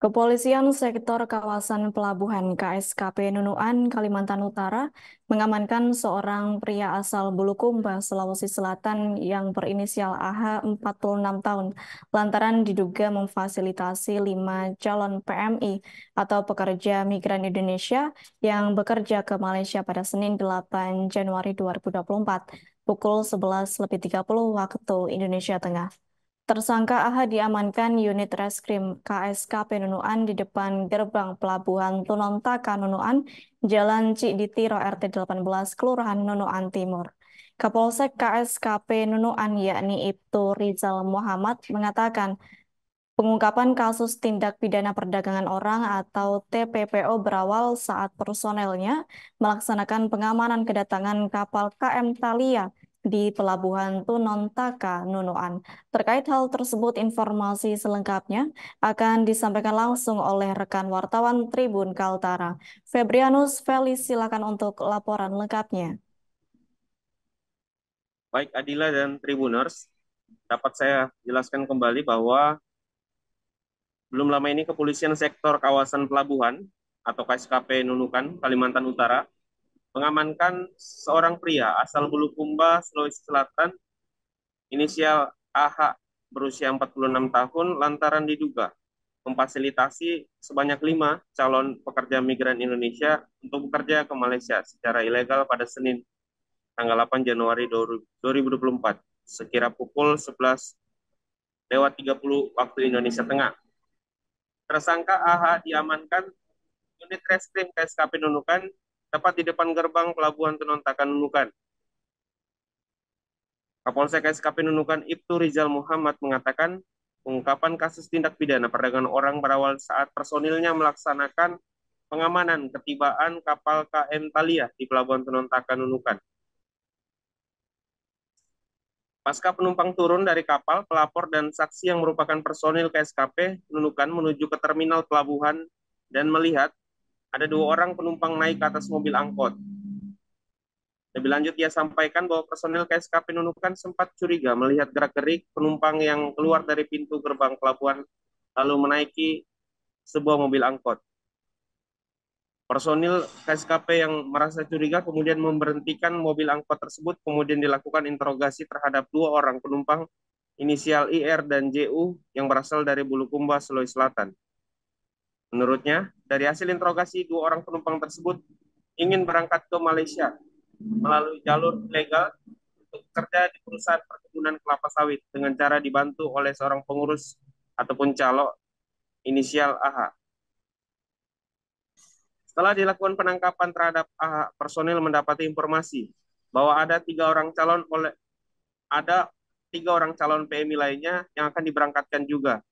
Kepolisian Sektor Kawasan Pelabuhan KSKP Nunuan, Kalimantan Utara mengamankan seorang pria asal Bulukumba, Sulawesi Selatan yang berinisial AH 46 tahun lantaran diduga memfasilitasi 5 calon PMI atau pekerja migran Indonesia yang bekerja ke Malaysia pada Senin 8 Januari 2024 pukul 11.30 waktu Indonesia Tengah. Tersangka AH diamankan unit reskrim KSKP Nunuan di depan gerbang Pelabuhan Tunontaka Nunuan, Jalan Cikditiro RT 18, Kelurahan Nunuan Timur. Kapolsek KSKP Nunuan yakni Ibtu Rizal Muhammad mengatakan pengungkapan kasus tindak pidana perdagangan orang atau TPPO berawal saat personelnya melaksanakan pengamanan kedatangan kapal KM Thalia di Pelabuhan Tunontaka, Nunuan. Terkait hal tersebut, informasi selengkapnya akan disampaikan langsung oleh rekan wartawan Tribun Kaltara. Febrianus Felis, silakan untuk laporan lengkapnya. Baik Adila dan Tribuners, dapat saya jelaskan kembali bahwa belum lama ini Kepolisian Sektor Kawasan Pelabuhan atau KSKP Nunukan, Kalimantan Utara, mengamankan seorang pria asal Bulukumba, Sulawesi Selatan, inisial AH, berusia 46 tahun, lantaran diduga memfasilitasi sebanyak 5 calon pekerja migran Indonesia untuk bekerja ke Malaysia secara ilegal pada Senin tanggal 8 Januari 2024 sekira pukul 11:30 waktu Indonesia Tengah. Tersangka AH diamankan unit reskrim KSKP Nunukan tepat di depan gerbang Pelabuhan Tunontaka Nunukan. Kapolsek KSKP Nunukan Ibtu Rizal Muhammad mengatakan pengungkapan kasus tindak pidana perdagangan orang berawal saat personilnya melaksanakan pengamanan ketibaan kapal KM Thalia di Pelabuhan Tunontaka Nunukan. Pasca penumpang turun dari kapal, pelapor dan saksi yang merupakan personil KSKP Nunukan menuju ke terminal pelabuhan dan melihat ada 2 orang penumpang naik ke atas mobil angkot. Lebih lanjut, ia sampaikan bahwa personil KSKP Nunukan sempat curiga melihat gerak-gerik penumpang yang keluar dari pintu gerbang pelabuhan lalu menaiki sebuah mobil angkot. Personil KSKP yang merasa curiga kemudian memberhentikan mobil angkot tersebut, kemudian dilakukan interogasi terhadap 2 orang penumpang inisial IR dan JU yang berasal dari Bulukumba, Sulawesi Selatan. Menurutnya, dari hasil interogasi 2 orang penumpang tersebut ingin berangkat ke Malaysia melalui jalur ilegal untuk bekerja di perusahaan perkebunan kelapa sawit dengan cara dibantu oleh seorang pengurus ataupun calo inisial AH. Setelah dilakukan penangkapan terhadap AH, personil mendapati informasi bahwa ada 3 orang calon PMI lainnya yang akan diberangkatkan juga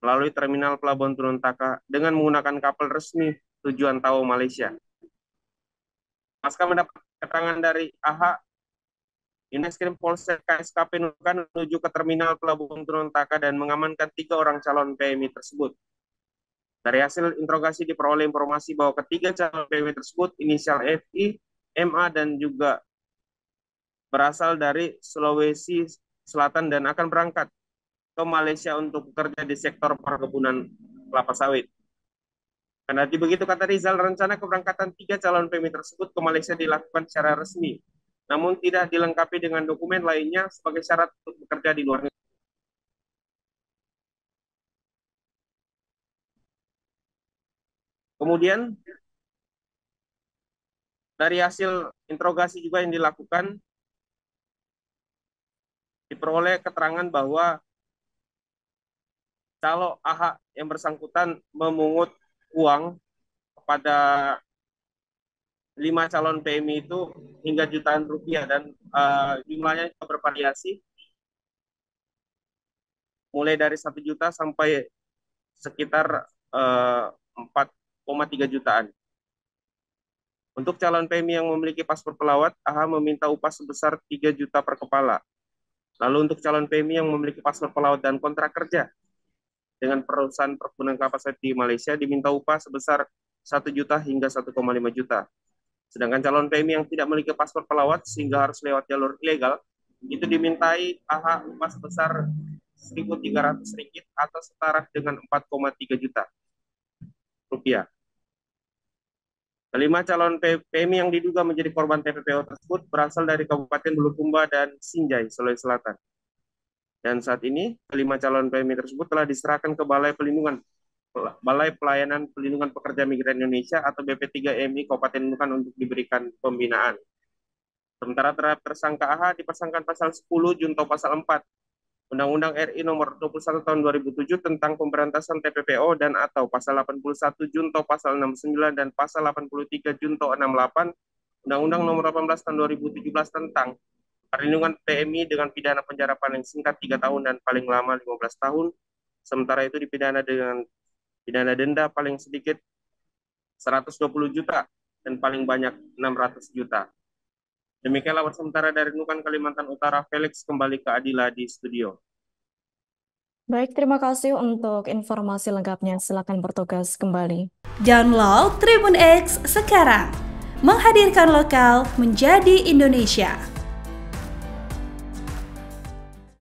melalui terminal Pelabuhan Tunontaka dengan menggunakan kapal resmi tujuan Tawau, Malaysia. Pasca mendapat keterangan dari AH, Uneskrim Polsek KSKP Nunukan menuju ke terminal Pelabuhan Tunontaka dan mengamankan 3 orang calon PMI tersebut. Dari hasil interogasi diperoleh informasi bahwa ketiga calon PMI tersebut inisial FI, MA, dan juga berasal dari Sulawesi Selatan dan akan berangkat ke Malaysia untuk bekerja di sektor perkebunan kelapa sawit. Karena begitu kata Rizal, rencana keberangkatan 3 calon PMI tersebut ke Malaysia dilakukan secara resmi, namun tidak dilengkapi dengan dokumen lainnya sebagai syarat untuk bekerja di luar negeri. Kemudian dari hasil interogasi juga yang dilakukan, diperoleh keterangan bahwa calo AH yang bersangkutan memungut uang kepada 5 calon PMI itu hingga jutaan rupiah dan jumlahnya juga bervariasi mulai dari 1 juta sampai sekitar 4,3 jutaan. Untuk calon PMI yang memiliki paspor pelawat, AH meminta upah sebesar 3 juta per kepala. Lalu untuk calon PMI yang memiliki paspor pelawat dan kontrak kerja dengan perusahaan perkebunan kelapa sawit di Malaysia diminta upah sebesar 1 juta hingga 1,5 juta. Sedangkan calon PMI yang tidak memiliki paspor pelawat sehingga harus lewat jalur ilegal, itu dimintai AH upah sebesar Rp1.300 atau setara dengan 4,3 juta. Kelima calon PMI yang diduga menjadi korban TPPO tersebut berasal dari Kabupaten Bulukumba dan Sinjai, Sulawesi Selatan. Dan saat ini, kelima calon PMI tersebut telah diserahkan ke Balai Pelayanan Pelindungan Pekerja Migran Indonesia atau BP3MI Kabupaten Nunukan untuk diberikan pembinaan. Sementara terhadap tersangka AH dipasangkan pasal 10 junto pasal 4 Undang-Undang RI nomor 21 tahun 2007 tentang pemberantasan TPPO dan atau pasal 81 junto pasal 69 dan pasal 83 junto 68 Undang-Undang nomor 18 tahun 2017 tentang perlindungan PMI dengan pidana penjara paling singkat 3 tahun dan paling lama 15 tahun. Sementara itu dipidana dengan pidana denda paling sedikit 120 juta dan paling banyak 600 juta. Demikian laporan sementara dari Nunukan, Kalimantan Utara. Felix kembali ke Adila di studio. Baik, terima kasih untuk informasi lengkapnya. Silakan bertugas kembali. Download Tribun X sekarang. Menghadirkan lokal menjadi Indonesia.